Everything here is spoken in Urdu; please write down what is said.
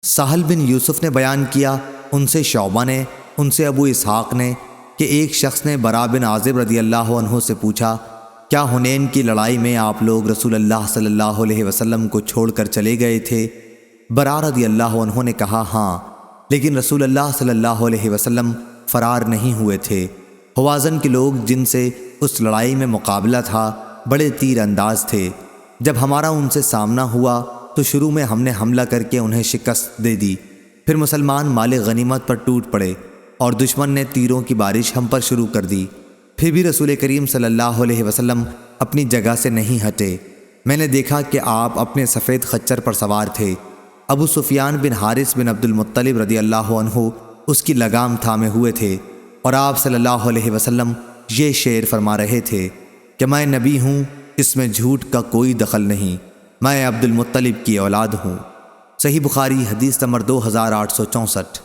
سہل بن یوسف نے بیان کیا، ان سے شعبہ نے، ان سے ابو اسحاق نے کہ ایک شخص نے برا بن عازب رضی اللہ عنہ سے پوچھا، کیا حنین کی لڑائی میں آپ لوگ رسول اللہ صلی اللہ علیہ وسلم کو چھوڑ کر چلے گئے تھے؟ برا رضی اللہ عنہ نے کہا ہاں، لیکن رسول اللہ صلی اللہ علیہ وسلم فرار نہیں ہوئے تھے۔ حوازن کے لوگ جن سے اس لڑائی میں مقابلہ تھا بڑے تیر انداز تھے۔ جب ہمارا ان سے سامنا ہوا تو شروع میں ہم نے حملہ کر کے انہیں شکست دے دی، پھر مسلمان مال غنیمت پر ٹوٹ پڑے اور دشمن نے تیروں کی بارش ہم پر شروع کر دی، پھر بھی رسول کریم صلی اللہ علیہ وسلم اپنی جگہ سے نہیں ہٹے۔ میں نے دیکھا کہ آپ اپنے سفید خچر پر سوار تھے، ابو سفیان بن حارث بن عبد المطلب رضی اللہ عنہ اس کی لگام تھامے ہوئے تھے، اور آپ صلی اللہ علیہ وسلم یہ شعر فرما رہے تھے کہ میں نبی ہوں، اس میں جھوٹ کا کوئی دخل نہیں، میں عبد المطلب کی اولاد ہوں۔ صحیح بخاری حدیث نمبر 2864۔